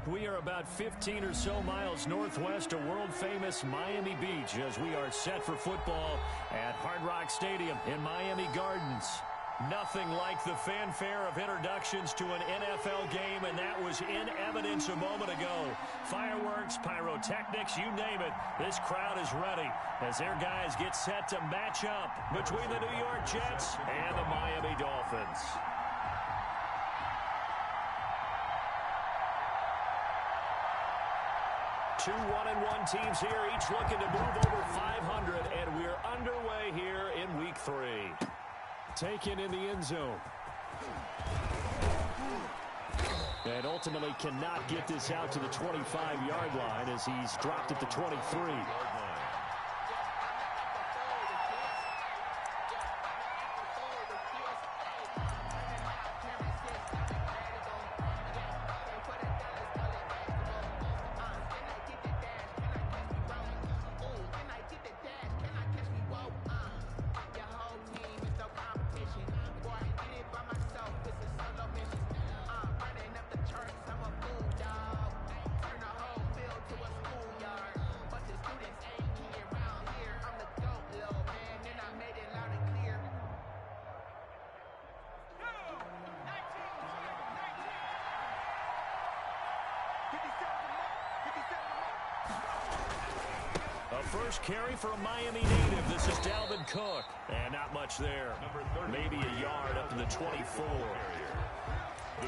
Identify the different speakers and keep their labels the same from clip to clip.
Speaker 1: We are about 15 or so miles northwest of world-famous Miami Beach as we are set for football at Hard Rock Stadium in Miami Gardens. Nothing like the fanfare of introductions to an NFL game, and that was in evidence a moment ago. Fireworks, pyrotechnics, you name it. This crowd is ready as their guys get set to match up between the New York Jets and the Miami Dolphins. Two 1-1 teams here, each looking to move over 500, and we're underway here in Week 3. Taken in the end zone. And ultimately cannot get this out to the 25-yard line as he's dropped at the 23. First carry for a Miami native. This is Dalvin Cook. And not much there. Maybe a yard up to the 24.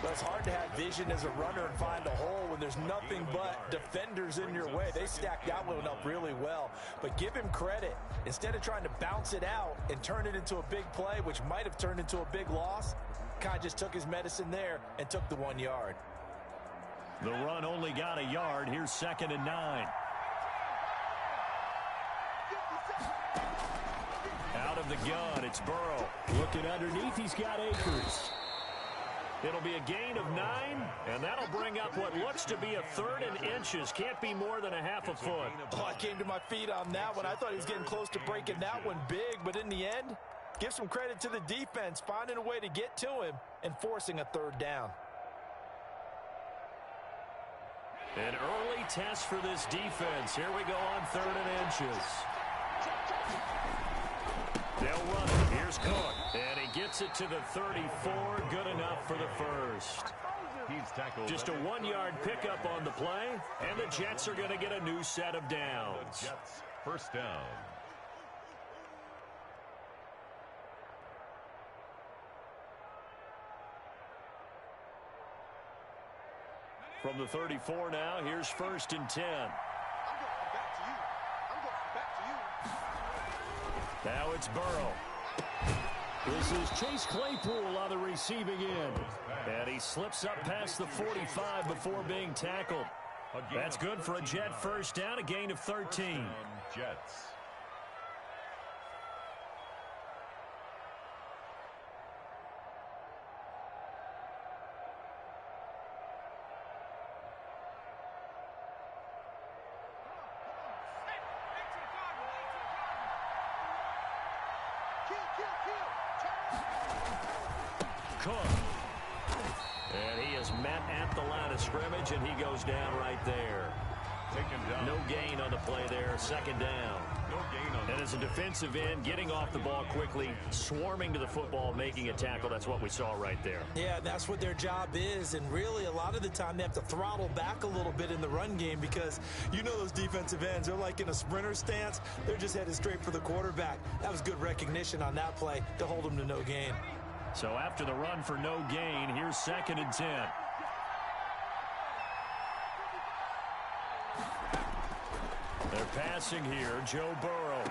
Speaker 2: But it's hard to have vision as a runner and find a hole when there's nothing but defenders in your way. They stacked that one up really well. But give him credit. Instead of trying to bounce it out and turn it into a big play, which might have turned into a big loss, Kai just took his medicine there and took the 1 yard.
Speaker 1: The run only got a yard. Here's 2nd and 9. Out of the gun, it's Burrow. Looking underneath, he's got Akers. It'll be a gain of 9, and that'll bring up what looks to be a 3rd and inches. Can't be more than a half a foot.
Speaker 2: Oh, I came to my feet on that one. I thought he was getting close to breaking that one big, but in the end, give some credit to the defense, finding a way to get to him and forcing a 3rd down.
Speaker 1: An early test for this defense. Here we go on 3rd and inches. They'll run it. Here's Cook. And he gets it to the 34. Good enough for the first.
Speaker 3: He's tackled.
Speaker 1: Just a 1-yard pickup on the play. And the Jets are going to get a new set of downs.
Speaker 3: Jets, first down.
Speaker 1: From the 34 now, here's 1st and 10. Now it's Burrow. This is Chase Claypool on the receiving end. And he slips up past the 45 before being tackled. That's good for a Jet first down, a gain of 13.
Speaker 3: Jets.
Speaker 1: Cook. And he is met at the line of scrimmage, and he goes down right there.
Speaker 3: Taken down.
Speaker 1: No gain on the play there, 2nd down.
Speaker 3: No gain on.
Speaker 1: And as a defensive end, getting off the ball quickly, swarming to the football, making a tackle, that's what we saw right there.
Speaker 2: Yeah, that's what their job is, and really a lot of the time they have to throttle back a little bit in the run game because you know those defensive ends, they're like in a sprinter stance. They're just headed straight for the quarterback. That was good recognition on that play to hold them to no gain.
Speaker 1: So after the run for no gain, here's 2nd and 10. They're passing here, Joe Burrow.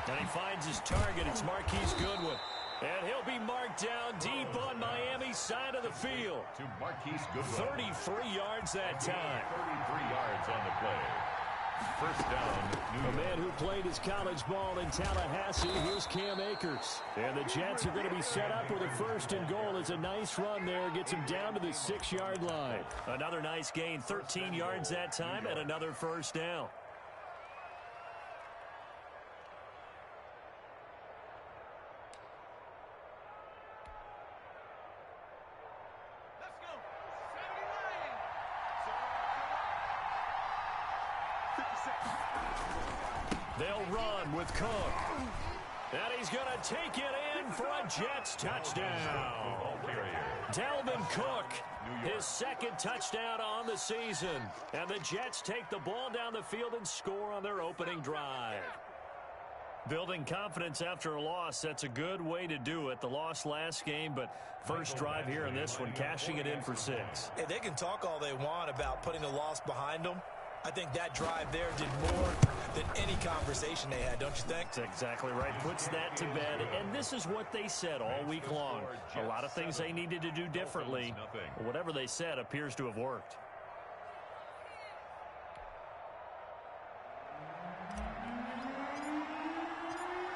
Speaker 1: And he finds his target. It's Marquise Goodwin. And he'll be marked down deep on Miami's side of the field.
Speaker 3: To Marquise Goodwin.
Speaker 1: 33 yards that time.
Speaker 3: 33 yards on the play. First down, New York.
Speaker 1: A man who played his college ball in Tallahassee. Here's Cam Akers. And the Jets are going to be set up with a 1st and goal. It's a nice run there. Gets him down to the 6-yard line. Another nice gain, 13 yards that time, and another first down. They'll run with Cook. And he's going to take it in for a Jets touchdown. Dalvin Cook, his second touchdown on the season. And the Jets take the ball down the field and score on their opening drive. Building confidence after a loss, that's a good way to do it. The loss last game, but first drive here in this one, cashing it in for 6.
Speaker 2: Hey, they can talk all they want about putting a loss behind them. I think that drive there did more than any conversation they had, don't you think?
Speaker 1: That's exactly right. Puts that to bed. And this is what they said all week long. A lot of things they needed to do differently. Whatever they said appears to have worked.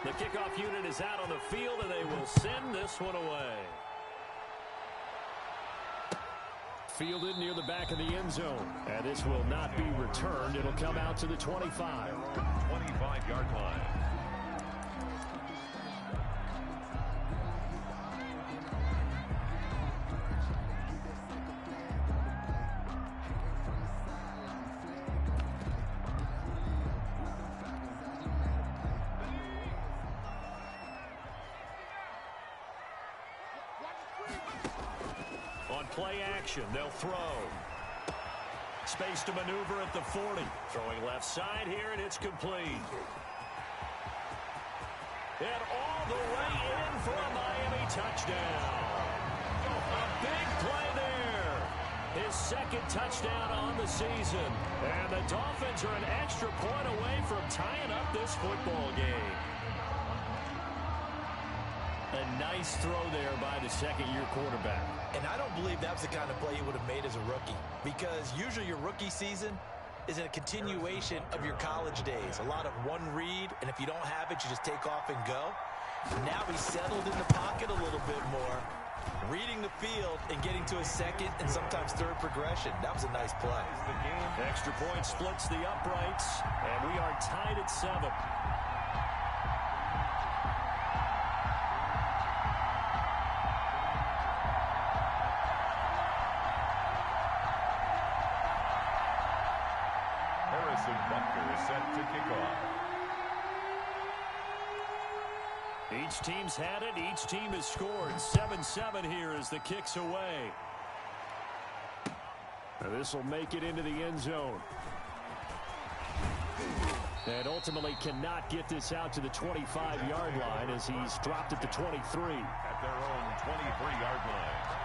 Speaker 1: The kickoff unit is out on the field, and they will send this one away. Fielded near the back of the end zone. And this will not be returned. It'll come out to the 25.
Speaker 3: 25-yard line.
Speaker 1: On play action, they'll throw. Space to maneuver at the 40. Throwing left side here, and it's complete. And all the way in for a Miami touchdown. A big play there. His second touchdown on the season. And the Dolphins are an extra point away from tying up this football game. A nice throw there by the second-year quarterback.
Speaker 2: And I don't believe that was the kind of play he would have made as a rookie, because usually your rookie season is a continuation of your college days. A lot of one read, and if you don't have it, you just take off and go. Now he's settled in the pocket a little bit more, reading the field and getting to a second and sometimes third progression. That was a nice play.
Speaker 1: Extra point splits the uprights, and we are tied at 7.
Speaker 3: Set to kick off.
Speaker 1: Each team's had it. Each team has scored. 7-7 here as the kick's away. This will make it into the end zone. And ultimately cannot get this out to the 25-yard line as he's dropped at the 23.
Speaker 3: At their own 23-yard line.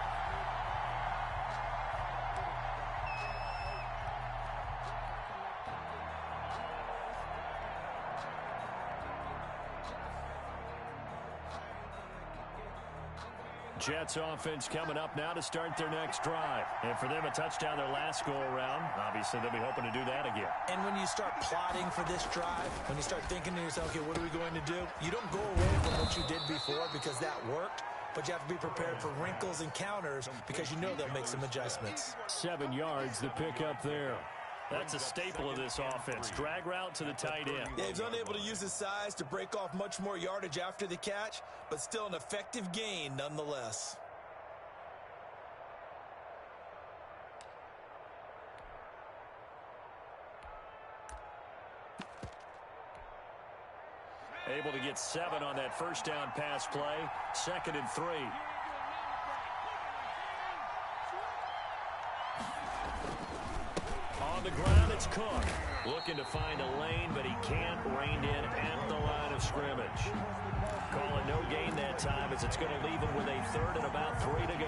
Speaker 1: Jets offense coming up now to start their next drive. And for them, a touchdown their last go-around. Obviously, they'll be hoping to do that again.
Speaker 2: And when you start plotting for this drive, when you start thinking to yourself, okay, what are we going to do? You don't go away from what you did before because that worked, but you have to be prepared for wrinkles and counters because you know they'll make some adjustments.
Speaker 1: 7 yards, the pickup there. That's a staple of this offense. Drag route to the tight end.
Speaker 2: Yeah, he's unable to use his size to break off much more yardage after the catch, but still an effective gain nonetheless.
Speaker 1: Able to get 7 on that first down pass play. 2nd and 3. On the ground, it's Cook. Looking to find a lane, but he can't. Reined in at the line of scrimmage. Call it no gain that time as it's going to leave him with a 3rd and about 3 to go.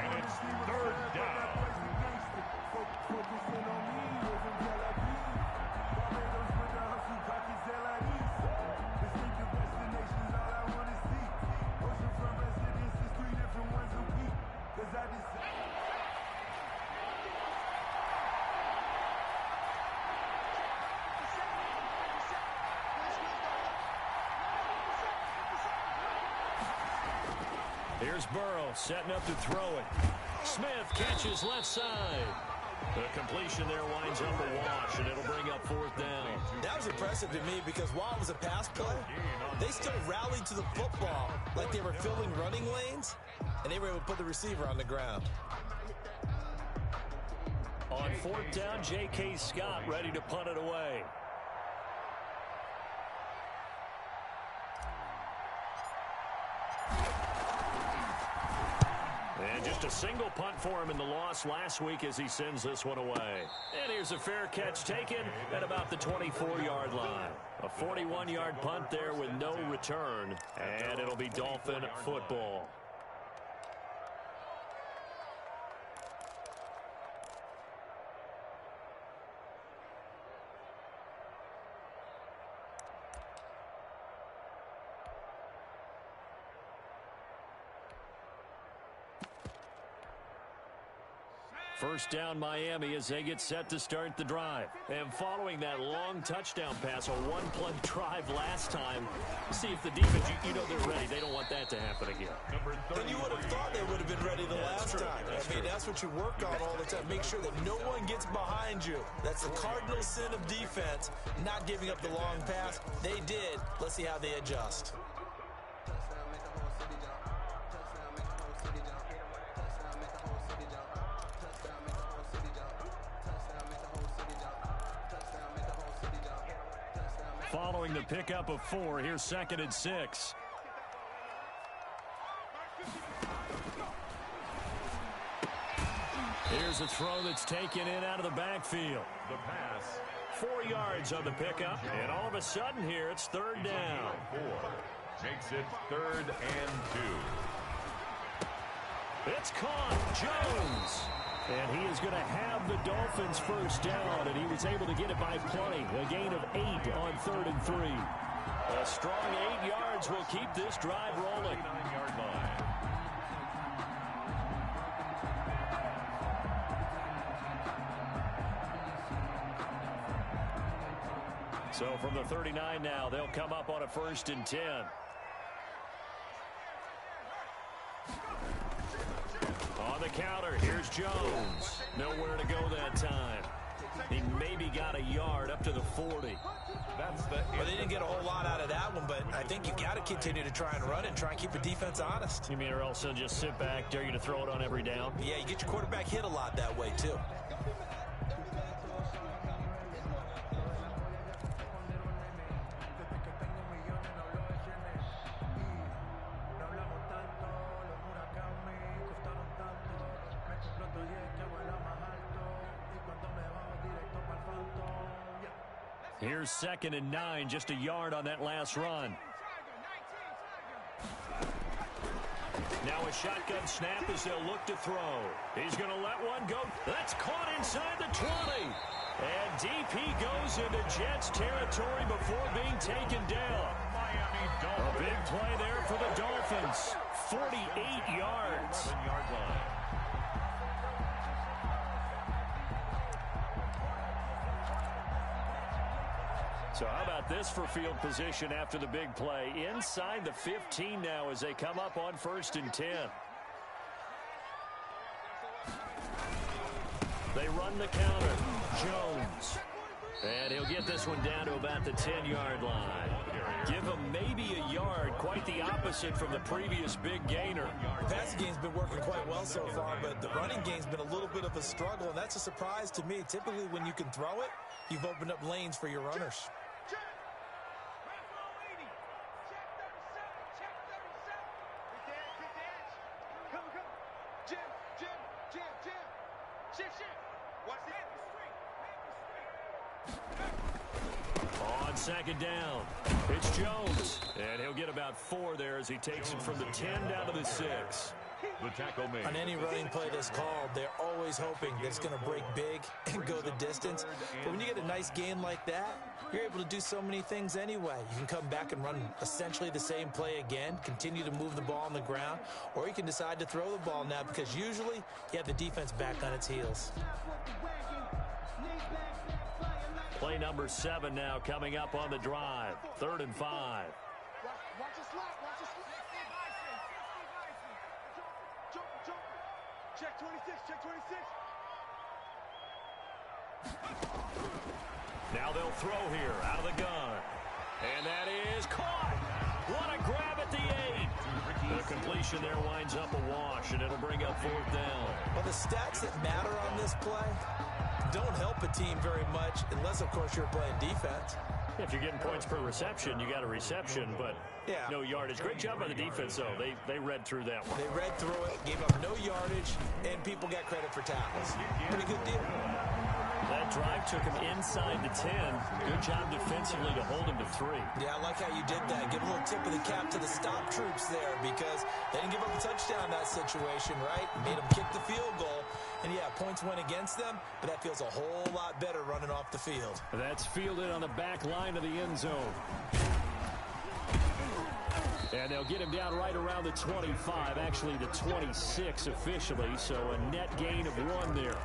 Speaker 3: And it's 3rd down.
Speaker 1: Here's Burrow setting up to throw it. Smith catches left side. The completion there winds up a wash, and it'll bring up 4th down.
Speaker 2: That was impressive to me because while it was a pass play, they still rallied to the football like they were filling running lanes, and they were able to put the receiver on the ground.
Speaker 1: On 4th down, J.K. Scott ready to punt it away. And just a single punt for him in the loss last week as he sends this one away. And here's a fair catch taken at about the 24-yard line. A 41-yard punt there with no return. And it'll be Dolphin football. First down Miami as they get set to start the drive. And following that long touchdown pass, a one-play drive last time, see if the defense, you know they're ready. They don't want that to happen again.
Speaker 2: And you would have thought they would have been ready the last time. I mean, that's what you work on all the time. Make sure that no one gets behind you. That's the cardinal sin of defense, not giving up the long pass. They did. Let's see how they adjust.
Speaker 1: Following the pickup of 4, here's 2nd and 6. Here's a throw that's taken in out of the backfield.
Speaker 3: The pass.
Speaker 1: 4 yards on the pickup, and all of a sudden here it's 3rd down.
Speaker 3: 4 makes it 3rd and 2.
Speaker 1: It's caught. Jones. And he is going to have the Dolphins first down, and he was able to get it by play. A gain of 8 on 3rd and 3. A strong 8 yards will keep this drive rolling.
Speaker 3: 9-yard line.
Speaker 1: So from the 39 now, they'll come up on a 1st and 10. On the counter, here's Jones. Nowhere to go that time. He maybe got a yard up to the 40.
Speaker 2: Well, they didn't get a whole lot out of that one, but I think you got to continue to try and run it and try and keep the defense honest.
Speaker 1: You mean or else they'll just sit back, dare you to throw it on every down?
Speaker 2: Yeah, you get your quarterback hit a lot that way, too.
Speaker 1: Here's 2nd and 9, just a yard on that last run. Now a shotgun snap as they'll look to throw. He's going to let one go. That's caught inside the 20. And DP goes into Jets territory before being taken down. A big play there for the Dolphins. 48 yards.
Speaker 3: 7-yard line.
Speaker 1: So how about this for field position after the big play? Inside the 15 now as they come up on 1st and 10. They run the counter. Jones. And he'll get this one down to about the 10-yard line. Give him maybe a yard, quite the opposite from the previous big gainer.
Speaker 2: The passing game's been working quite well so far, but the running game's been a little bit of a struggle, and that's a surprise to me. Typically, when you can throw it, you've opened up lanes for your runners.
Speaker 1: On 2nd down, it's Jones. And he'll get about 4 there as he takes it from the 10 down to the 6.
Speaker 3: The tackle made.
Speaker 2: On any running play that's called, they're always hoping that it's going to break big and go the distance. But when you get a nice gain like that, you're able to do so many things anyway. You can come back and run essentially the same play again, continue to move the ball on the ground, or you can decide to throw the ball now because usually you have the defense back on its heels.
Speaker 1: Play number 7 now coming up on the drive. 3rd and 5.
Speaker 4: Watch the slot. Watch the slot. Jump. Check 26. Check 26.
Speaker 1: Now they'll throw here out of the gun. And that is caught. What a grab at the 8. The completion there winds up a wash, and it'll bring up 4th down.
Speaker 2: Well, the stats that matter on this play don't help a team very much unless, of course, you're playing defense.
Speaker 1: If you're getting points per reception, you got a reception, but no yardage. Great job by the defense, though. They read through that one.
Speaker 2: They read through it, gave up no yardage, and people got credit for tackles. Pretty good deal.
Speaker 1: That drive took him inside the 10. Good job defensively to hold him to 3.
Speaker 2: Yeah, I like how you did that. Give a little tip of the cap to the stop troops there because they didn't give up a touchdown in that situation, right? Made them kick the field goal. And, yeah, points went against them, but that feels a whole lot better running off the field.
Speaker 1: That's fielded on the back line of the end zone. And they'll get him down right around the 25, actually the 26 officially, so a net gain of 1 there.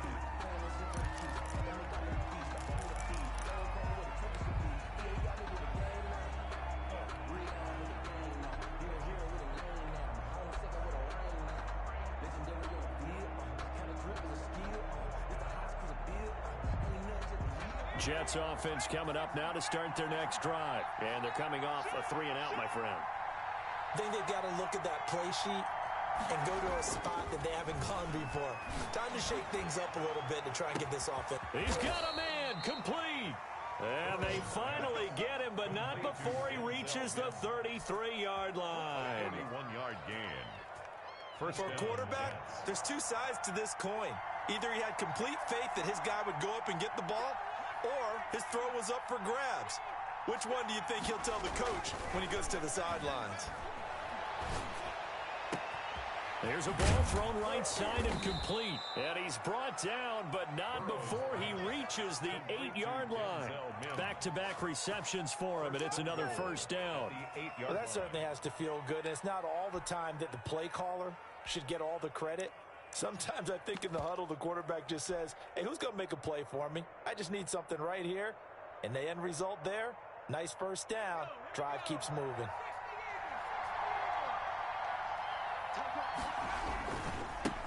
Speaker 1: Jets offense coming up now to start their next drive. And they're coming off a 3-and-out, my friend.
Speaker 2: I think they've got to look at that play sheet and go to a spot that they haven't gone before. Time to shake things up a little bit to try and get this offense.
Speaker 1: He's got a man, complete. And they finally get him, but not before he reaches the 33-yard line.
Speaker 3: 21-yard gain.
Speaker 2: For a quarterback, there's two sides to this coin. Either he had complete faith that his guy would go up and get the ball, or his throw was up for grabs. Which one do you think he'll tell the coach when he goes to the sidelines?
Speaker 1: There's a ball thrown right side and complete. And he's brought down, but not before he reaches the 8-yard line. Back-to-back receptions for him, and it's another first down.
Speaker 2: Well, that certainly has to feel good. And it's not all the time that the play caller should get all the credit. Sometimes I think in the huddle, the quarterback just says, hey, who's going to make a play for me? I just need something right here. And the end result there, nice first down. Drive keeps moving.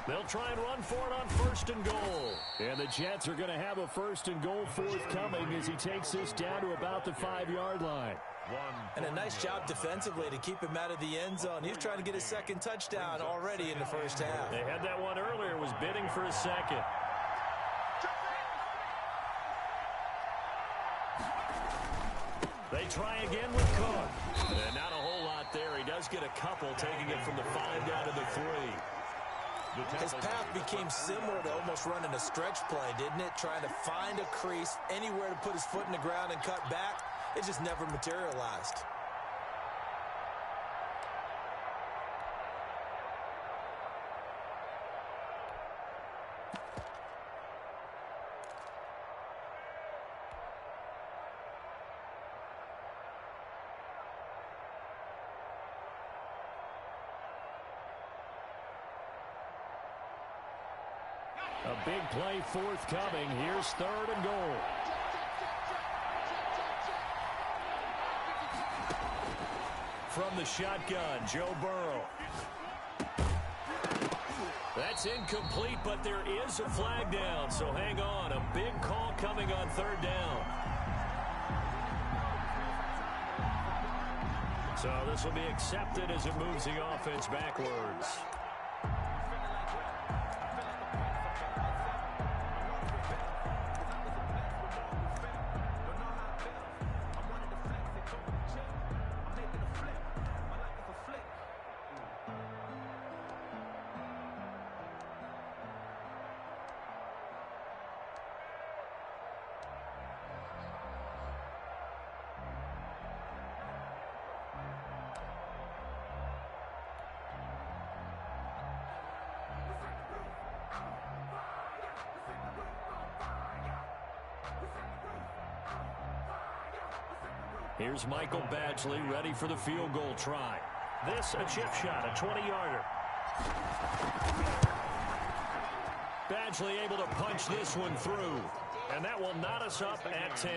Speaker 1: They'll try and run for it on 1st and goal. And the Jets are going to have a 1st and goal forthcoming as he takes this down to about the 5-yard line.
Speaker 2: And a nice job defensively to keep him out of the end zone. He was trying to get his second touchdown already in the first half.
Speaker 1: They had that one earlier, was bidding for a second. They try again with Cook. And not a whole lot there. He does get a couple, taking it from the 5 down to the 3.
Speaker 2: His path became similar to almost running a stretch play, didn't it? Trying to find a crease, anywhere to put his foot in the ground and cut back. It just never materialized.
Speaker 1: A big play forthcoming. Here's 3rd and goal. From the shotgun, Joe Burrow. That's incomplete, but there is a flag down, so hang on. A big call coming on 3rd down. So this will be accepted as it moves the offense backwards. Here's Michael Badgley ready for the field goal try. This a chip shot, a 20-yarder. Badgley able to punch this one through. And that will knot us up at 10.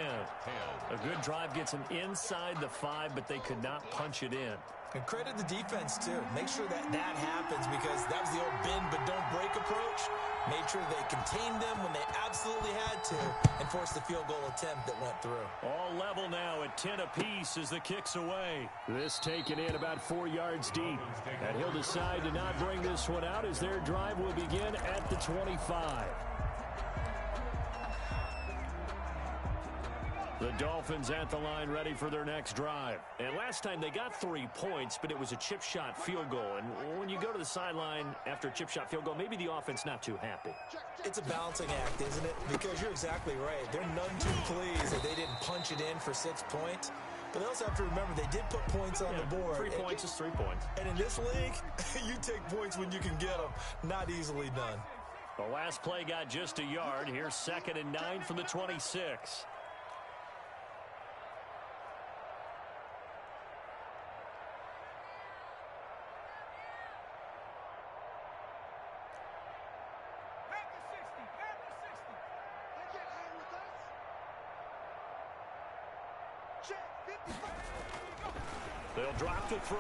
Speaker 1: A good drive gets them inside the 5, but they could not punch it in.
Speaker 2: And credit the defense, too. Make sure that happens because that was the old bend but don't break approach. Made sure they contained them when they absolutely had to and forced the field goal attempt that went through.
Speaker 1: All level now at 10 apiece as the kick's away. This taken in about 4 yards deep. And he'll decide to not bring this one out as their drive will begin at the 25. The Dolphins at the line ready for their next drive. And last time they got 3 points, but it was a chip shot field goal. And when you go to the sideline after a chip shot field goal, maybe the offense not too happy.
Speaker 2: It's a balancing act, isn't it? Because you're exactly right. They're none too pleased that they didn't punch it in for 6 points. But they also have to remember they did put points on the board.
Speaker 1: 3 points is 3 points.
Speaker 2: And in this league, you take points when you can get them. Not easily done.
Speaker 1: The last play got just a yard. Here's 2nd and 9 from the 26. They'll drop the throw.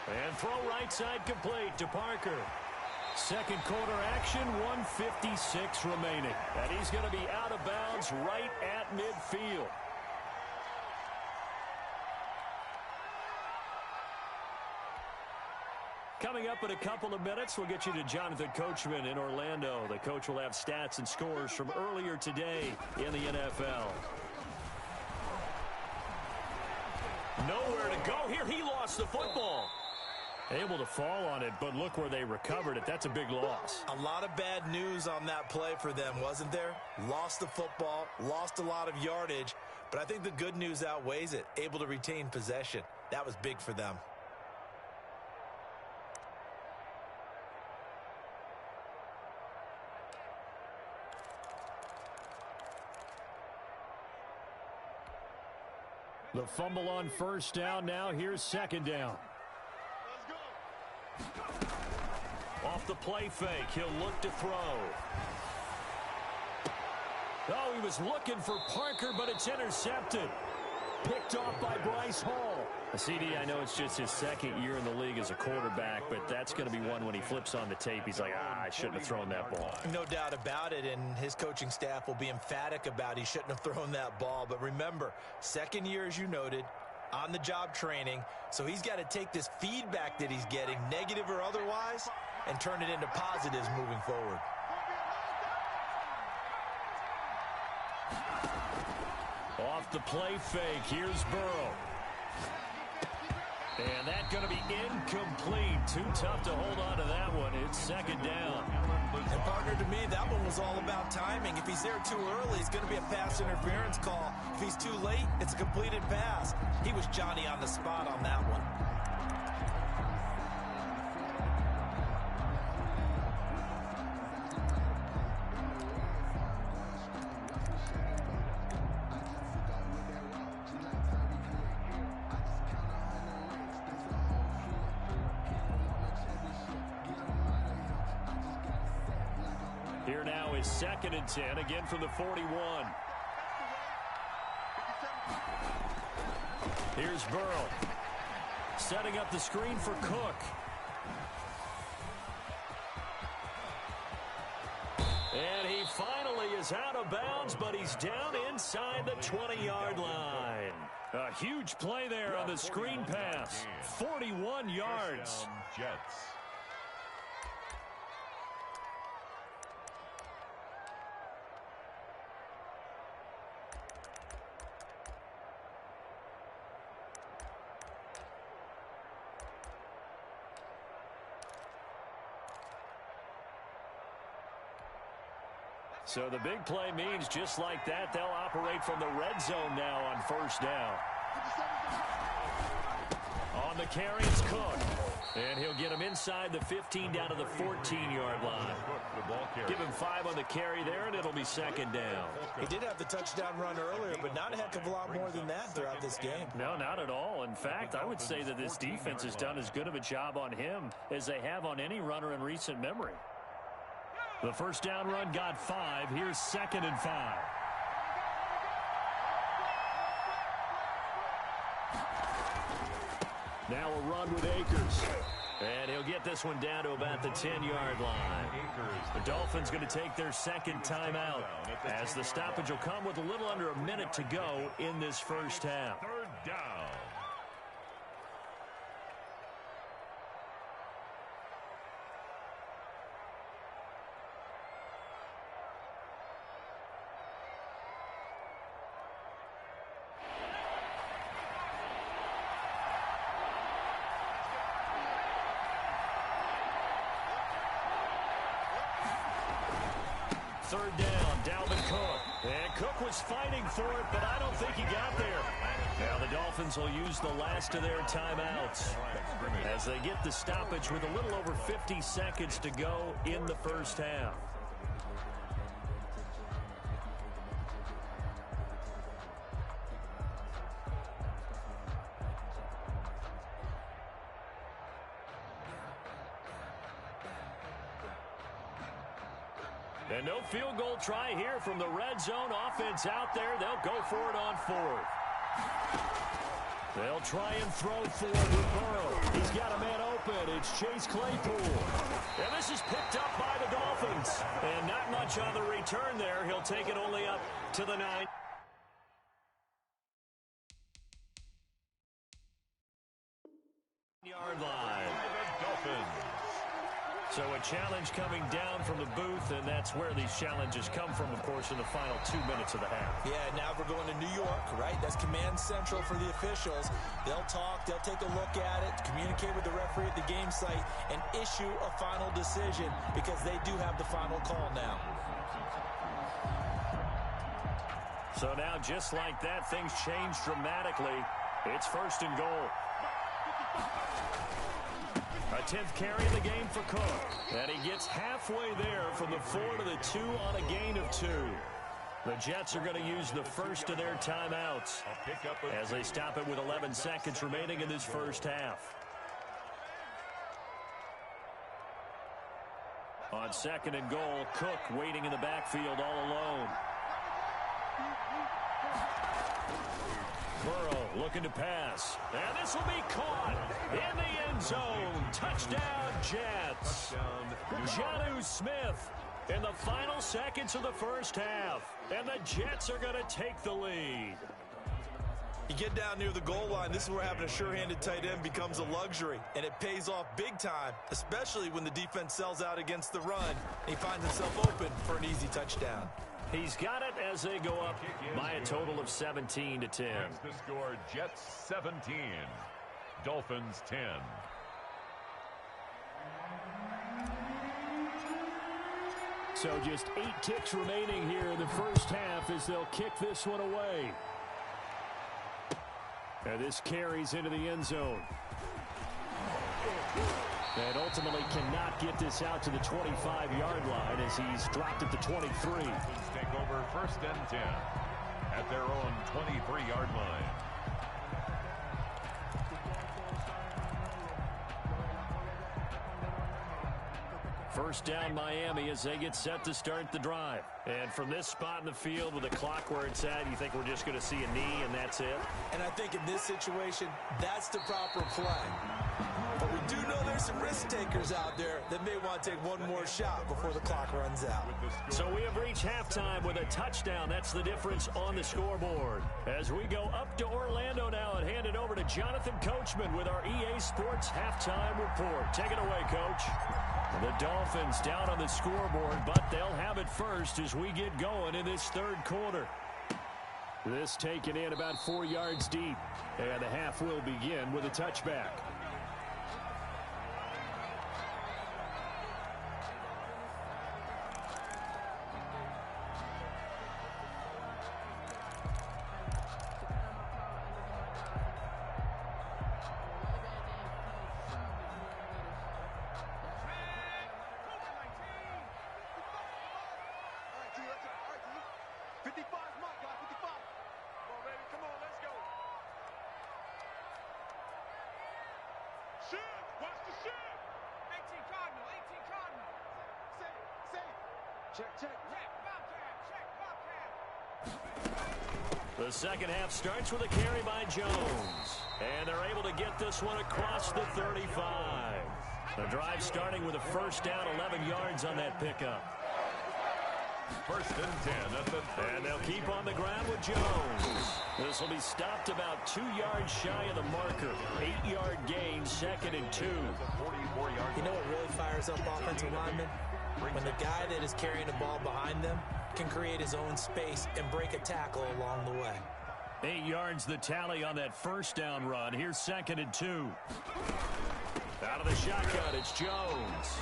Speaker 1: And throw right side complete to Parker. Second quarter action, 1:56 remaining. And he's going to be out of bounds right at midfield. Coming up in a couple of minutes, we'll get you to Jonathan Coachman in Orlando. The coach will have stats and scores from earlier today in the NFL. Nowhere to go here. He lost the football. Able to fall on it, but look where they recovered it. That's a big loss.
Speaker 2: A lot of bad news on that play for them, wasn't there? Lost the football, lost a lot of yardage, but I think the good news outweighs it. Able to retain possession. That was big for them.
Speaker 1: The fumble on first down. Now here's 2nd down. Off the play fake. He'll look to throw. Oh, he was looking for Parker, but it's intercepted. Picked off by Bryce Hall. CD, I know it's just his 2nd year in the league as a quarterback, but that's going to be one when he flips on the tape. He's like, I shouldn't have thrown that ball.
Speaker 2: No doubt about it, and his coaching staff will be emphatic about he shouldn't have thrown that ball. But remember, 2nd year, as you noted, on-the-job training, so he's got to take this feedback that he's getting, negative or otherwise, and turn it into positives moving forward.
Speaker 1: Off the play fake, here's Burrow. And that's going to be incomplete. Too tough to hold on to that one. It's 2nd down.
Speaker 2: And partner, to me, that one was all about timing. If he's there too early, it's going to be a pass interference call. If he's too late, it's a completed pass. He was Johnny on the spot on that one.
Speaker 1: Here now is 2nd and 10, again from the 41. Here's Burrow. Setting up the screen for Cook. And he finally is out of bounds, but he's down inside the 20-yard line. A huge play there on the screen pass. 41 yards.
Speaker 3: Jets.
Speaker 1: So the big play means just like that, they'll operate from the red zone now on first down. On the carry, it's Cook. And he'll get him inside the 15 down to the 14-yard line. Give him 5 on the carry there, and it'll be 2nd down.
Speaker 2: He did have the touchdown run earlier, but not a heck of a lot more than that throughout this game.
Speaker 1: No, not at all. In fact, I would say that this defense has done as good of a job on him as they have on any runner in recent memory. The first down run got 5. Here's 2nd and 5. Now a run with Akers. And he'll get this one down to about the 10-yard line. The Dolphins going to take their 2nd timeout as the stoppage will come with a little under a minute to go in this first half.
Speaker 3: 3rd down.
Speaker 1: Third down, Dalvin Cook. And Cook was fighting for it, but I don't think he got there. Now the Dolphins will use the last of their timeouts as they get the stoppage with a little over 50 seconds to go in the first half. And no field goal try here from the red zone. Offense out there. They'll go for it on fourth. They'll try and throw for it with Burrow. He's got a man open. It's Chase Claypool. And this is picked up by the Dolphins. And not much on the return there. He'll take it only up to the 9. Yard line. Dolphins. So a challenge coming down from the booth, and that's where these challenges come from, of course, in the final 2 minutes of the half.
Speaker 2: Yeah, now we're going to New York, right? That's command central for the officials. They'll talk, they'll take a look at it, communicate with the referee at the game site, and issue a final decision because they do have the final call now.
Speaker 1: So now, just like that, things change dramatically. It's first and goal. A 10th carry of the game for Cook. And he gets halfway there from the 4 to the 2 on a gain of 2. The Jets are going to use the first of their timeouts as they stop it with 11 seconds remaining in this first half. On second and goal, Cook waiting in the backfield all alone. Burrow looking to pass. And this will be caught in the end zone. Touchdown, Jets. Jonnu Smith in the final seconds of the first half. And the Jets are going to take the lead.
Speaker 2: You get down near the goal line, this is where having a sure-handed tight end becomes a luxury. And it pays off big time, especially when the defense sells out against the run. And he finds himself open for an easy touchdown.
Speaker 1: He's got it as they go up by a total of 17 to 10.
Speaker 3: That's the score, Jets 17, Dolphins 10.
Speaker 1: So just 8 ticks remaining here in the first half as they'll kick this one away. And this carries into the end zone. And ultimately cannot get this out to the 25-yard line as he's dropped at the 23.
Speaker 3: Take over first and 10 at their own 23-yard line.
Speaker 1: First down Miami as they get set to start the drive. And from this spot in the field with the clock where it's at, you think we're just going to see a knee and that's it?
Speaker 2: And I think in this situation, that's the proper play. But we do know there's some risk takers out there that may want to take one more shot before the clock runs out.
Speaker 1: So we have reached halftime with a touchdown. That's the difference on the scoreboard. As we go up to Orlando now and hand it over to Jonathan Coachman with our EA Sports halftime report. Take it away, Coach. The Dolphins down on the scoreboard, but they'll have it first as we get going in this third quarter. This taken in about 4 yards deep, and the half will begin with a touchback. The second half starts with a carry by Jones. And they're able to get this one across the 35. The drive starting with a first down, 11 yards on that pickup.
Speaker 3: First and 10 at the 30.
Speaker 1: And they'll keep on the ground with Jones. This will be stopped about 2 yards shy of the marker. 8-yard gain, second and 2.
Speaker 2: You know what really fires up offensive linemen? When the guy that is carrying the ball behind them can create his own space and break a tackle along the way.
Speaker 1: 8 yards the tally on that first down run. Here's second and 2. Out of the shotgun, it's Jones.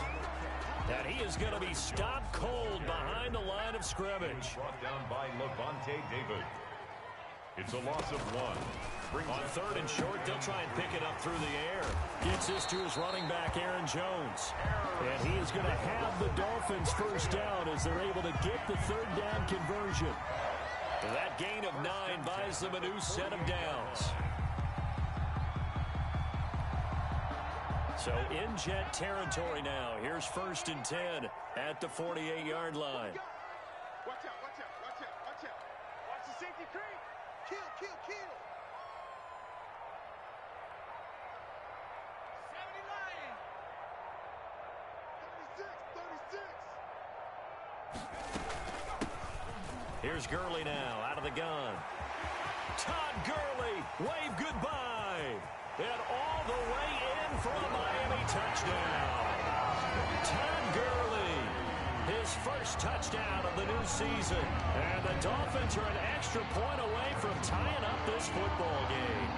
Speaker 1: And he is going to be stopped cold behind the line of scrimmage.
Speaker 3: Brought down by Levante David. It's a loss of 1.
Speaker 1: On 3rd and short, they'll try and pick it up through the air. Gets this to his running back, Aaron Jones. And he is going to have the Dolphins first down as they're able to get the 3rd down conversion. That gain of 9 buys them a new set of downs. So in Jet territory now. Here's 1st and 10 at the 48-yard line.
Speaker 4: Watch out, watch out, watch out, watch out. Watch the safety creep. Kill, kill, kill. 70 Lions. 36, 36.
Speaker 1: Here's Gurley now out of the gun. Todd Gurley, wave goodbye. And all the way in for a Miami touchdown. Todd Gurley, his first touchdown of the new season. And the Dolphins are an extra point away from tying up this football game.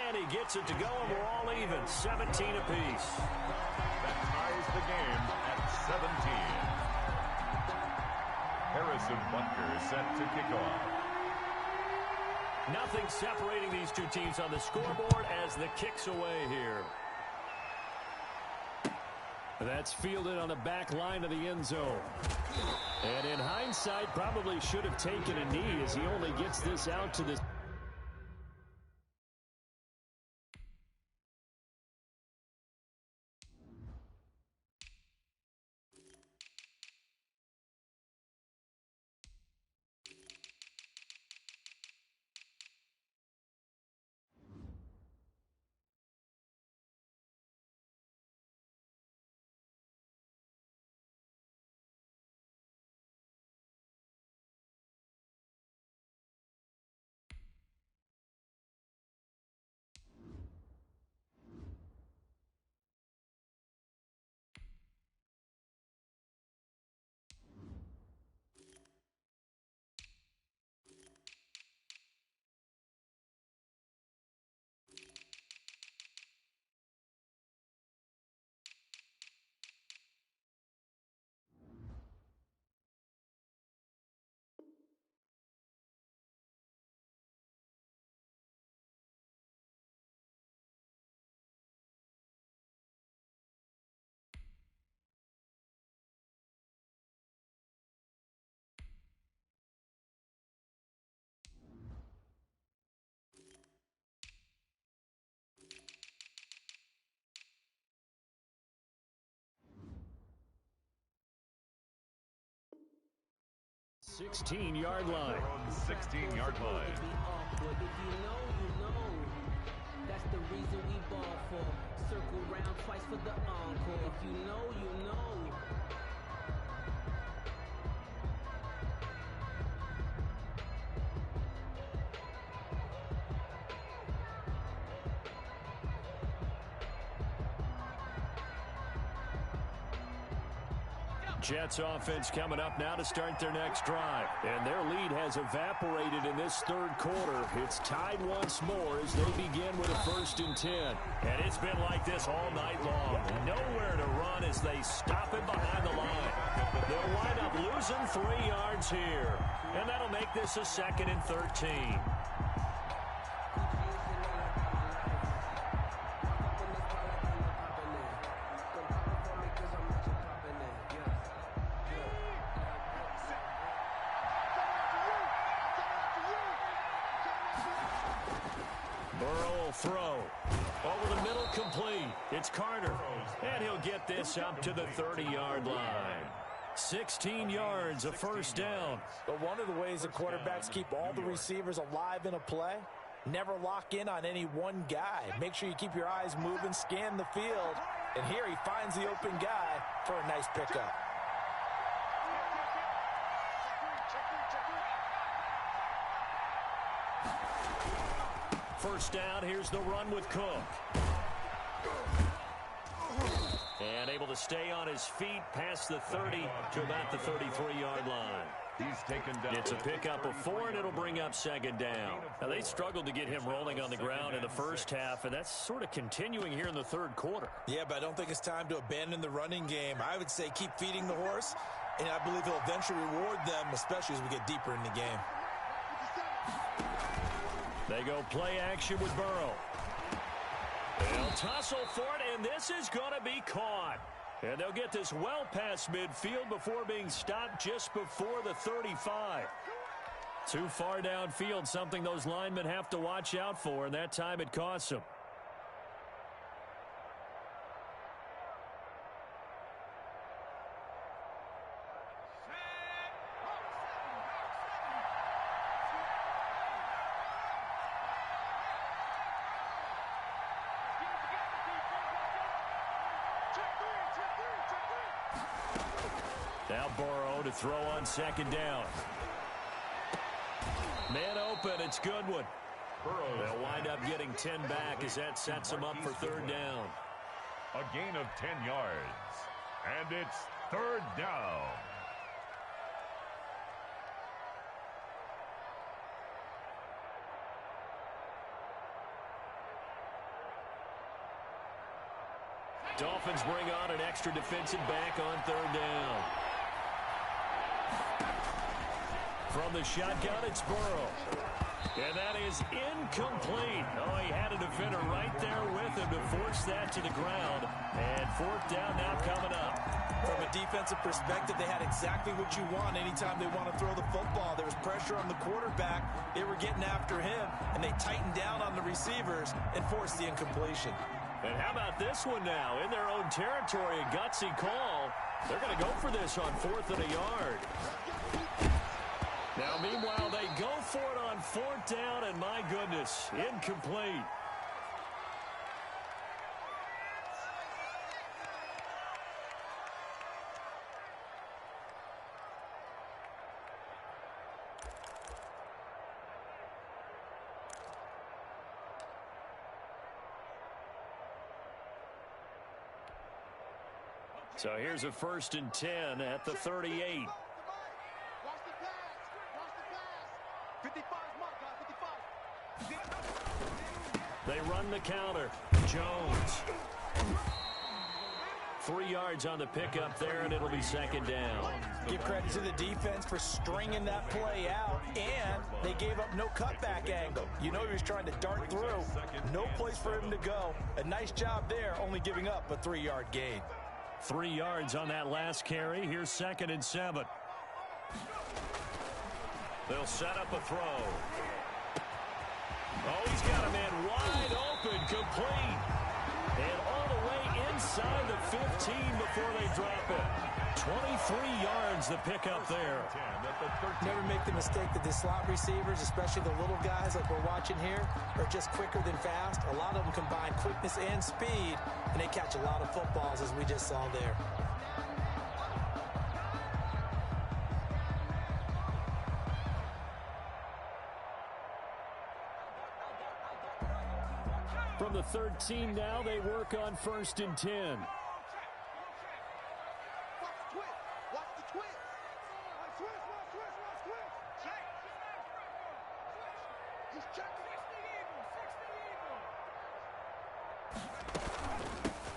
Speaker 1: And he gets it to go, and we're all even, 17 apiece.
Speaker 3: That ties the game at 17. Harrison Butker set to kick off.
Speaker 1: Nothing separating these two teams on the scoreboard as the kick's away here. That's fielded on the back line of the end zone. And in hindsight, probably should have taken a knee as he only gets this out to the... ...16-yard line.
Speaker 3: 16-yard line.
Speaker 5: If you know, you know. That's the reason we ball for. Circle round twice for the encore. If you know, you know.
Speaker 1: Jets offense coming up now to start their next drive. And their lead has evaporated in this 3rd quarter. It's tied once more as they begin with a 1st and 10. And it's been like this all night long. Nowhere to run as they stop it behind the line. They'll wind up losing 3 yards here. And that'll make this a 2nd and 13. Throw. Over the middle, complete. It's Carter. And he'll get this up to the 30-yard line. 16 yards, a 1st down.
Speaker 2: But one of the ways that quarterbacks keep all the receivers alive in a play, never lock in on any one guy. Make sure you keep your eyes moving, scan the field. And here he finds the open guy for a nice pickup. First down, here's the run with Cook.
Speaker 1: And able to stay on his feet past the 30 to about the 33-yard line.
Speaker 3: He's taken down.
Speaker 1: It's a pickup of 4, and it'll bring up second down. Now, they struggled to get him rolling on the ground in the first half, and that's sort of continuing here in the third quarter.
Speaker 2: Yeah, but I don't think it's time to abandon the running game. I would say keep feeding the horse, and I believe he'll eventually reward them, especially as we get deeper in the game.
Speaker 1: They go play action with Burrow. They'll tussle for it, and this is going to be caught. And they'll get this well past midfield before being stopped just before the 35. Too far downfield, something those linemen have to watch out for, and that time it costs them. Now Burrow to throw on second down. Man open, it's Goodwin. They'll wind up getting 10 back as that sets them up for third down.
Speaker 3: A gain of 10 yards. And it's third down.
Speaker 1: Dolphins bring on an extra defensive back on third down. From the shotgun, it's Burrow. And that is incomplete. Oh, he had a defender right there with him to force that to the ground. And fourth down now coming up.
Speaker 2: From a defensive perspective, they had exactly what you want anytime they want to throw the football. There was pressure on the quarterback. They were getting after him, and they tightened down on the receivers and forced the incompletion.
Speaker 1: And how about this one now? In their own territory, a gutsy call. They're going to go for this on 4th and a yard. Now, meanwhile, they go for it on 4th down, and my goodness, incomplete. So here's a 1st and 10 at the 38.
Speaker 4: Watch the pass. Watch the pass. 55 mark, guys. 55.
Speaker 1: They run the counter. Jones. 3 yards on the pickup there, and it'll be second down.
Speaker 2: Give credit to the defense for stringing that play out, and they gave up no cutback angle. You know he was trying to dart through. No place for him to go. A nice job there, only giving up a 3-yard gain.
Speaker 1: 3 yards on that last carry. Here's 2nd and 7. They'll set up a throw. Oh, he's got a man wide open, complete. And all the way inside the 15 before they drop it. 23 yards the pickup there.
Speaker 2: Never make the mistake that the slot receivers, especially the little guys like we're watching here, are just quicker than fast. A lot of them combine quickness and speed, and they catch a lot of footballs, as we just saw there.
Speaker 1: From the 13 now, they work on 1st and 10.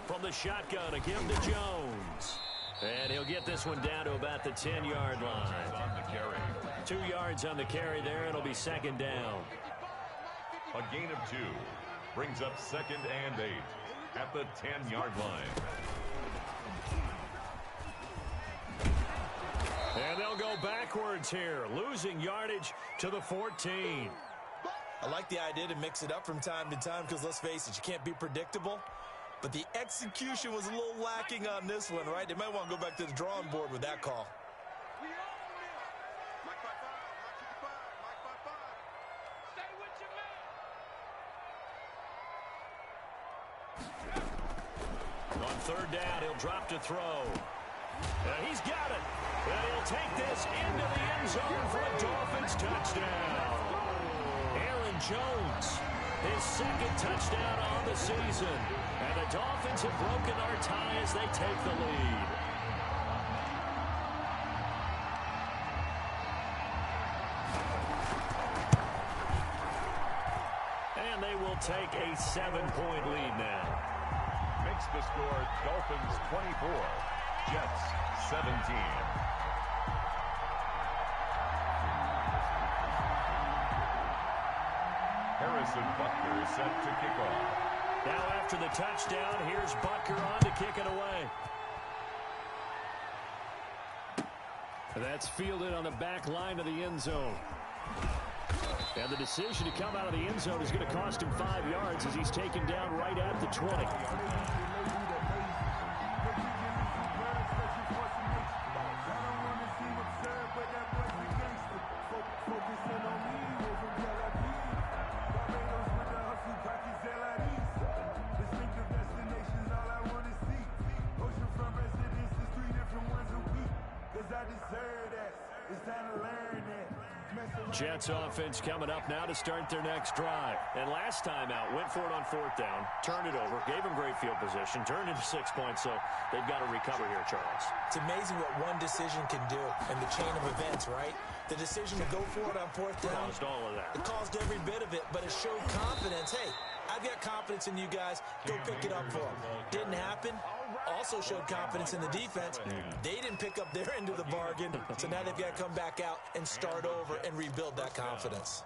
Speaker 1: From the shotgun, again to Jones. And he'll get this one down to about the 10-yard line. 2 yards on the carry there. It'll be second down.
Speaker 3: A gain of 2 brings up 2nd and 8 at the 10-yard line.
Speaker 1: And they'll go backwards here, losing yardage to the 14.
Speaker 2: I like the idea to mix it up from time to time because, let's face it, you can't be predictable. But the execution was a little lacking on this one, right? They might want to go back to the drawing board with that call.
Speaker 1: On 3rd down, he'll drop to throw. And he's got it. And he'll take this into the end zone for a Dolphins touchdown. Aaron Jones, his 2nd touchdown on the season. And the Dolphins have broken our tie as they take the lead. And they will take a 7-point lead now.
Speaker 3: Makes the score Dolphins 24, Jets 17. Harrison Butker is set to kick off.
Speaker 1: Now after the touchdown, here's Butker on to kick it away. That's fielded on the back line of the end zone. And the decision to come out of the end zone is going to cost him 5 yards as he's taken down right at the 20. Jets offense coming up now to start their next drive. And last time out, went for it on 4th down, turned it over, gave them great field position, turned into 6 points, so they've got to recover here, Charles.
Speaker 2: It's amazing what one decision can do in the chain of events, right? The decision to go for it on 4th down.
Speaker 1: Caused all of that.
Speaker 2: It caused every bit of it, but it showed confidence. Hey, I've got confidence in you guys. Go pick it up for them. Didn't happen. Also showed confidence in the defense. They didn't pick up their end of the bargain, so now they've got to come back out and start over and rebuild that confidence.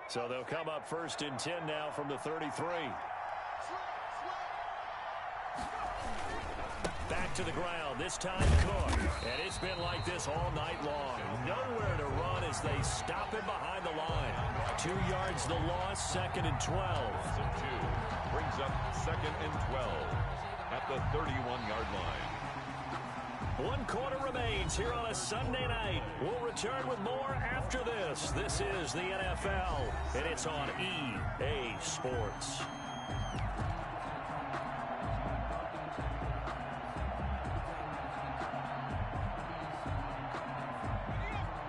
Speaker 1: So they'll come up 1st and 10 now from the 33. Back to the ground, this time Cook. And it's been like this all night long. Nowhere to run as they stop him behind the line. 2 yards the loss, 2nd and 12.
Speaker 3: Brings up 2nd and 12 at the 31-yard line.
Speaker 1: 1 quarter remains here on a Sunday night. We'll return with more after this. This is the NFL, and it's on EA Sports.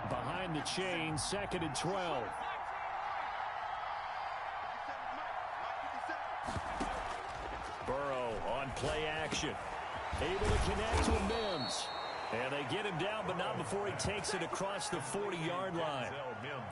Speaker 1: Behind the chain, 2nd and 12. Burrow on play action. Able to connect with Mims. And they get him down, but not before he takes it across the 40-yard line.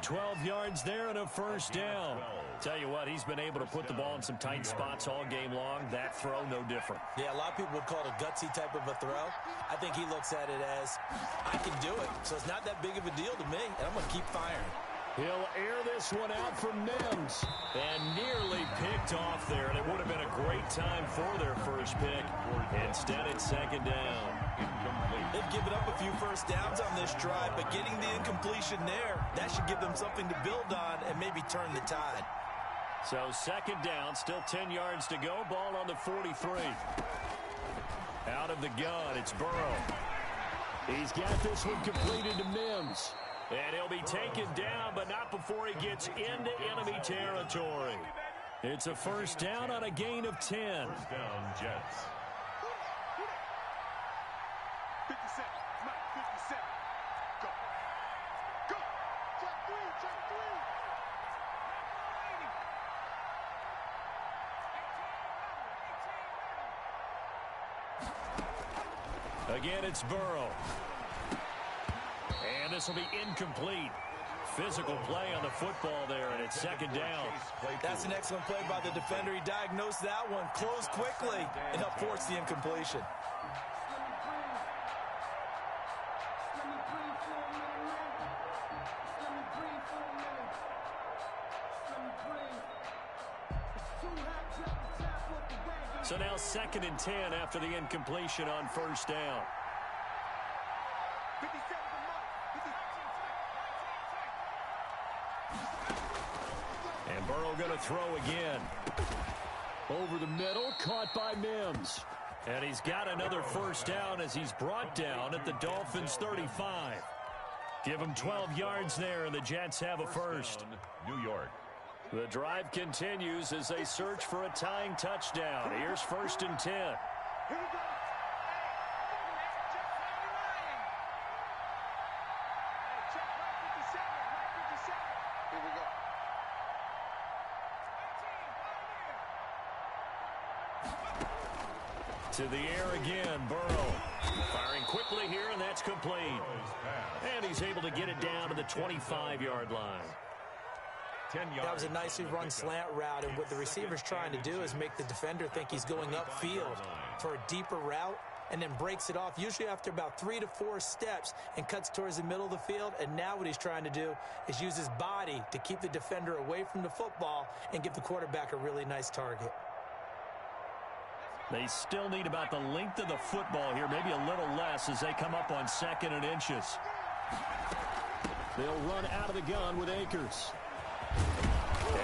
Speaker 1: 12 yards there and a 1st down. Tell you what, he's been able to put the ball in some tight spots all game long. That throw, no different.
Speaker 2: Yeah, a lot of people would call it a gutsy type of a throw. I think he looks at it as, I can do it. So it's not that big of a deal to me, and I'm going to keep firing.
Speaker 1: He'll air this one out for Mims. And nearly picked off there. And it would have been a great time for their first pick. Instead, it's 2nd down.
Speaker 2: They've given up a few 1st downs on this drive, but getting the incompletion there, that should give them something to build on and maybe turn the tide.
Speaker 1: So 2nd down, still 10 yards to go. Ball on the 43. Out of the gun, it's Burrow. He's got this one completed to Mims. And he'll be taken down, but not before he gets into enemy territory. It's a 1st down on a gain of 10.
Speaker 3: 1st down, Jets.
Speaker 4: 57, Mike, 57. Go. Go. Check 3, check 3.
Speaker 1: Again, it's Burrow. And this will be incomplete. Physical play on the football there, and it's 2nd down.
Speaker 2: That's an excellent play by the defender. He diagnosed that one, closed quickly, and helped force the incompletion.
Speaker 1: So now 2nd and 10 after the incompletion on 1st down.
Speaker 4: 57
Speaker 1: And Burrow going to throw again. Over the middle, caught by Mims. And he's got another 1st down as he's brought down at the Dolphins' 35. Give him 12 yards there, and the Jets have a 1st.
Speaker 3: New York.
Speaker 1: The drive continues as they search for a tying touchdown. Here's 1st and 10.
Speaker 4: Here we go.
Speaker 1: To the air again, Burrow. Firing quickly here, and that's complete. And he's able to get it down to the 25-yard line.
Speaker 2: That was a nicely run slant route, and what the receiver's trying to do is make the defender think he's going upfield for a deeper route, and then breaks it off, usually after about 3 to 4 steps, and cuts towards the middle of the field. And now what he's trying to do is use his body to keep the defender away from the football and give the quarterback a really nice target.
Speaker 1: They still need about the length of the football here, maybe a little less as they come up on 2nd and inches. They'll run out of the gun with Akers.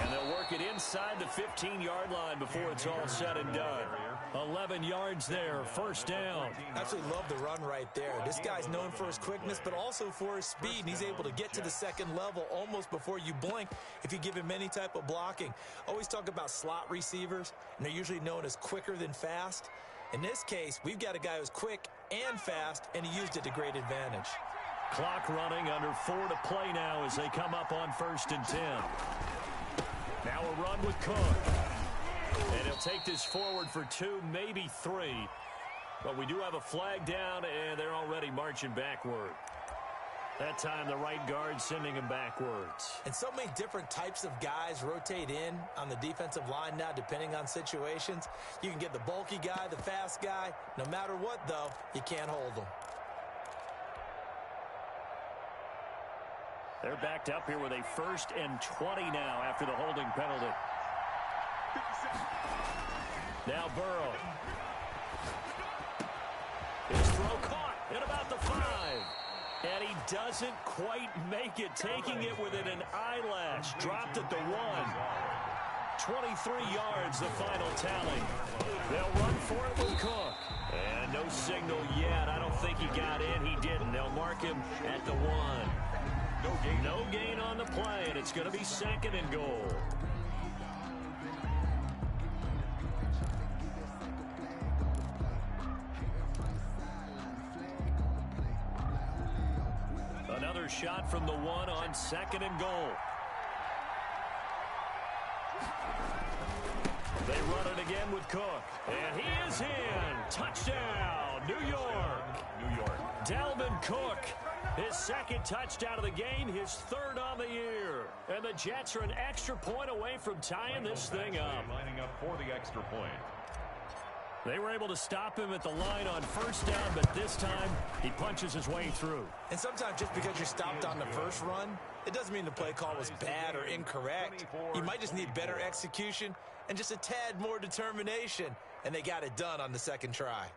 Speaker 1: And they'll work it inside the 15-yard line before it's all said and done. 11 yards there, first down.
Speaker 2: Absolutely love the run right there. This guy's known for his quickness, but also for his speed. And he's able to get to the second level almost before you blink if you give him any type of blocking. Always talk about slot receivers, and they're usually known as quicker than fast. In this case, we've got a guy who's quick and fast, and he used it to great advantage.
Speaker 1: Clock running, under 4 to play now as they come up on 1st and 10. Now a run with Cook. And he'll take this forward for 2, maybe 3. But we do have a flag down, and they're already marching backward. That time, the right guard sending him backwards.
Speaker 2: And so many different types of guys rotate in on the defensive line now, depending on situations. You can get the bulky guy, the fast guy. No matter what, though, you can't hold them.
Speaker 1: They're backed up here with a 1st and 20 now after the holding penalty. Now Burrow. His throw caught at about the 5. And he doesn't quite make it, taking it within an eyelash. Dropped at the 1. 23 yards, the final tally. They'll run for it with Cook. And no signal yet. I don't think he got in. He didn't. They'll mark him at the 1. No gain on the play, and it's going to be 2nd and goal. Another shot from the 1 on 2nd and goal. They run it again with Cook. And he is in. Touchdown, New York. Dalvin Cook. His 2nd touchdown of the game, his 3rd on the year. And the Jets are an extra point away from tying this thing up.
Speaker 3: Lining up for the extra point.
Speaker 1: They were able to stop him at the line on 1st down, but this time he punches his way through.
Speaker 2: And sometimes just because you're stopped on the first run, it doesn't mean the play call was bad or incorrect. You might just need better execution and just a tad more determination, and they got it done on the 2nd try.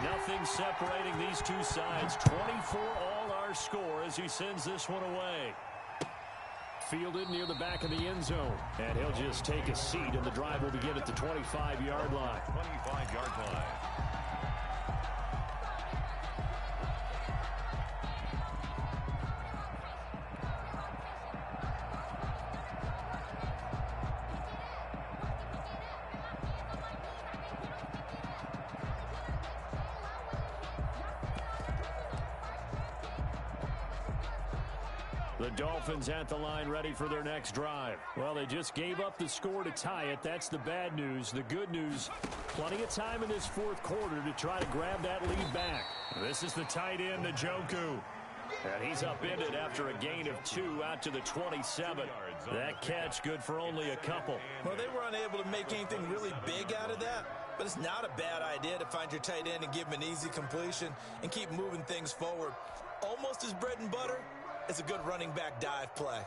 Speaker 1: Nothing separating these two sides. 24 all our score as he sends this one away. Fielded near the back of the end zone. And he'll just take a seat, and the drive will begin at the 25-yard line.
Speaker 3: 25-yard line.
Speaker 1: The Dolphins at the line ready for their next drive. Well, they just gave up the score to tie it. That's the bad news. The good news, plenty of time in this 4th quarter to try to grab that lead back. This is the tight end, Njoku. And he's upended after a gain of 2 out to the 27. That catch good for only a couple.
Speaker 2: Well, they were unable to make anything really big out of that, but it's not a bad idea to find your tight end and give him an easy completion and keep moving things forward. Almost as bread and butter. It's a good running back dive play.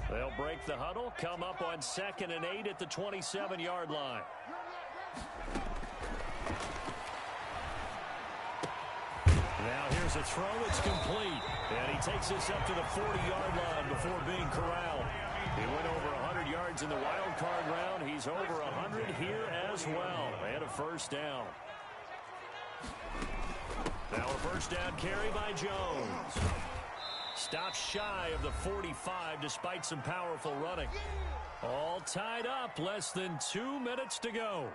Speaker 1: They'll break the huddle, come up on 2nd and 8 at the 27-yard line. Now here's a throw. It's complete. And he takes this up to the 40-yard line before being corralled. He went over 100 yards in the wild card round. He's over 100 here as well. And a 1st down. Now a 1st down carry by Jones. Stops shy of the 45 despite some powerful running. All tied up. Less than 2 minutes to go.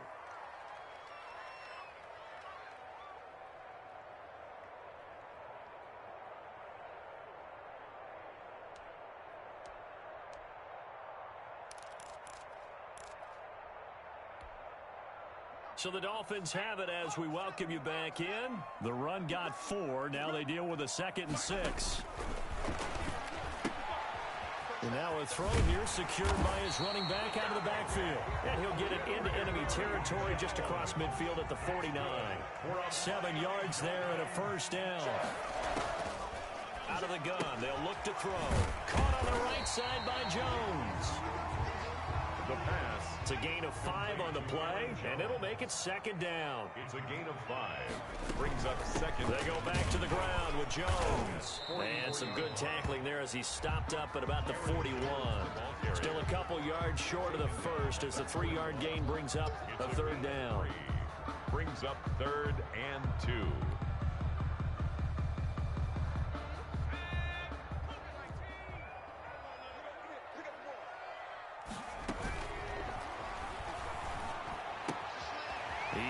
Speaker 1: So the Dolphins have it as we welcome you back in. The run got 4. Now they deal with a 2nd and 6. And now a throw here secured by his running back out of the backfield. And he'll get it into enemy territory just across midfield at the 49. 7 yards there and a first down. Out of the gun, they'll look to throw. Caught on the right side by Jones.
Speaker 3: The pass.
Speaker 1: It's a gain of 5 on the play, and it'll make it 2nd down.
Speaker 3: It's a gain of 5. Brings up 2nd.
Speaker 1: They go back to the ground with Jones. And some good tackling there as he stopped up at about the 41. Still a couple yards short of the first as the 3-yard gain brings up a 3rd down.
Speaker 3: Brings up 3rd and 2.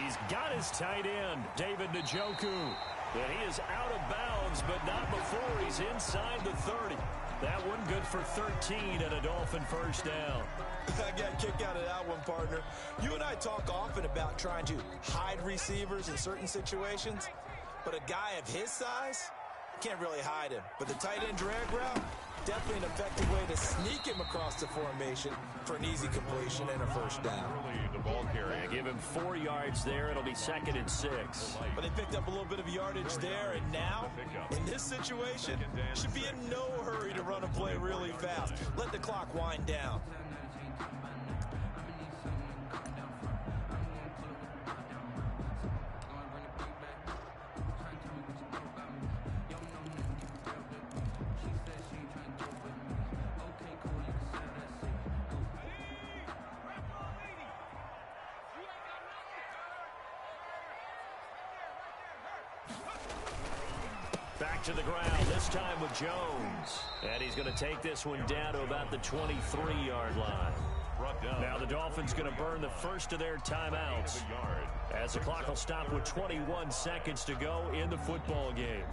Speaker 1: He's got his tight end, David Njoku. And he is out of bounds, but not before he's inside the 30. That one good for 13 and a Dolphin first down.
Speaker 2: I got a kick out of that one, partner. You and I talk often about trying to hide receivers in certain situations, but a guy of his size can't really hide him. But the tight end drag route, definitely an effective way to sneak him across the formation for an easy completion and a first down.
Speaker 3: Early the ball carrier.
Speaker 1: Give him 4 yards there. It'll be 2nd and 6.
Speaker 2: But they picked up a little bit of yardage there, and now, in this situation, should be in no hurry to run a play really fast. Let the clock wind down.
Speaker 1: Back to the ground, this time with Jones. And he's going to take this one down to about the 23-yard line. Now the Dolphins going to burn the first of their timeouts as the clock will stop with 21 seconds to go in the football game.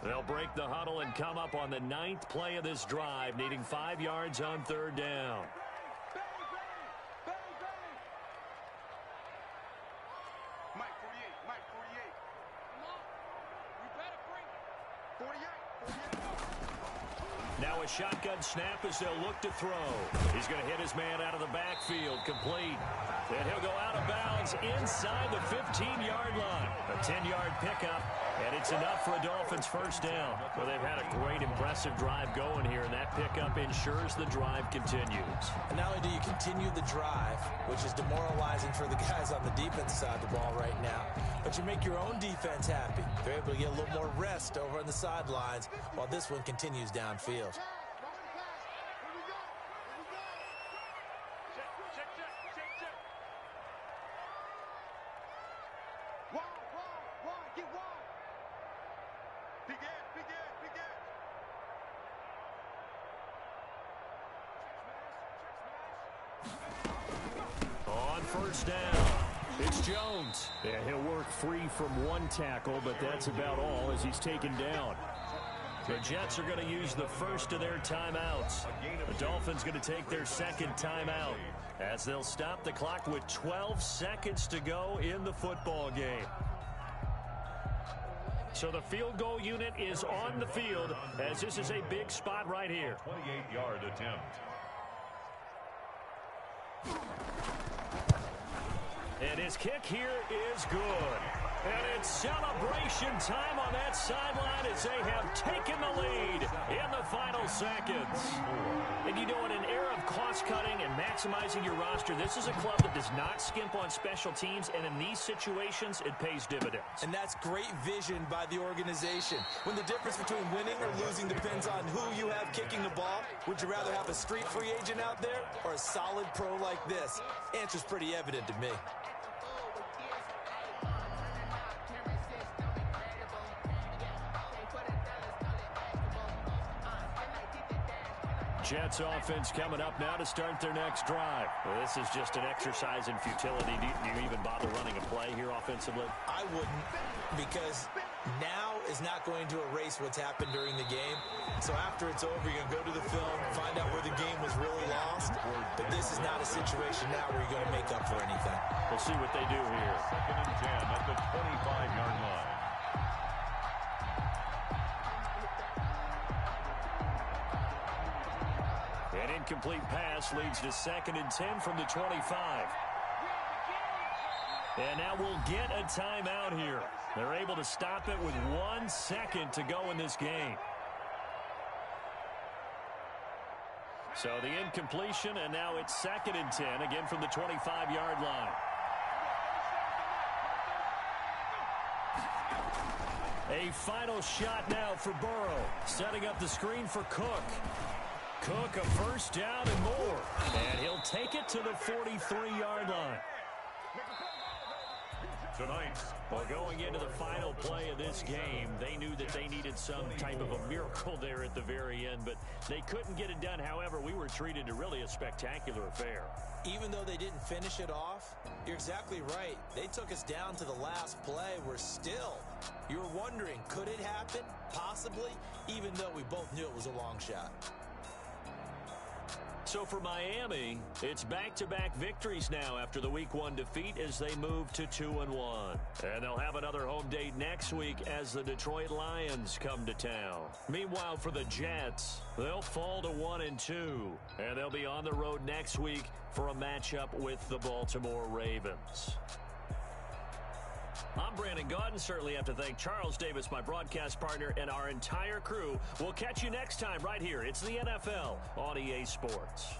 Speaker 1: They'll break the huddle and come up on the 9th play of this drive, needing 5 yards on 3rd down.
Speaker 4: Mike 48, Mike 48. Come on. We better bring it. 48.
Speaker 1: Now a shotgun snap as they'll look to throw. He's going to hit his man out of the backfield, complete. And he'll go out of bounds inside the 15-yard line. A 10-yard pickup, and it's enough for a Dolphins first down. Well, they've had a great, impressive drive going here, and that pickup ensures the drive continues.
Speaker 2: And not only do you continue the drive, which is demoralizing for the guys on the defense side of the ball right now, but you make your own defense happy. They're able to get a little more rest over on the sidelines while this one continues downfield.
Speaker 1: On first down, it's Jones. Yeah, he'll work free from one tackle, but that's about all as he's taken down. The Jets are going to use the first of their timeouts. The Dolphins going to take their 2nd timeout as they'll stop the clock with 12 seconds to go in the football game. So the field goal unit is on the field as this is a big spot right here.
Speaker 3: 28-yard attempt.
Speaker 1: And his kick here is good. And it's celebration time on that sideline as they have taken the lead in the final seconds. And you know, in an era of cost-cutting and maximizing your roster, this is a club that does not skimp on special teams, and in these situations, it pays dividends.
Speaker 2: And that's great vision by the organization. When the difference between winning or losing depends on who you have kicking the ball, would you rather have a street free agent out there or a solid pro like this? Answer's pretty evident to me.
Speaker 1: Jets offense coming up now to start their next drive. Well, this is just an exercise in futility. Do you even bother running a play here offensively?
Speaker 2: I wouldn't, because now is not going to erase what's happened during the game. So after it's over, you're going to go to the film, find out where the game was really lost. But this is not a situation now where you're going to make up for anything.
Speaker 1: We'll see what they do here.
Speaker 3: 2nd and 10 at the 25-yard line.
Speaker 1: An incomplete pass leads to 2nd and 10 from the 25. And now we'll get a timeout here. They're able to stop it with 1 second to go in this game. So the incompletion, and now it's 2nd and 10, again from the 25-yard line. A final shot now for Burrow, setting up the screen for Cook. Cook, a first down and more. And he'll take it to the 43-yard line.
Speaker 3: Tonight,
Speaker 1: Well, going into the final play of this game, they knew that they needed some type of a miracle there at the very end, but they couldn't get it done. However, we were treated to really a spectacular affair.
Speaker 2: Even though they didn't finish it off, you're exactly right. They took us down to the last play. We're still, you were wondering, could it happen? Possibly, even though we both knew it was a long shot.
Speaker 1: So for Miami, it's back-to-back victories now after the Week 1 defeat as they move to 2-1. And they'll have another home date next week as the Detroit Lions come to town. Meanwhile, for the Jets, they'll fall to 1-2. And they'll be on the road next week for a matchup with the Baltimore Ravens. I'm Brandon Gaudin. Certainly have to thank Charles Davis, my broadcast partner, and our entire crew. We'll catch you next time right here. It's the NFL on EA Sports.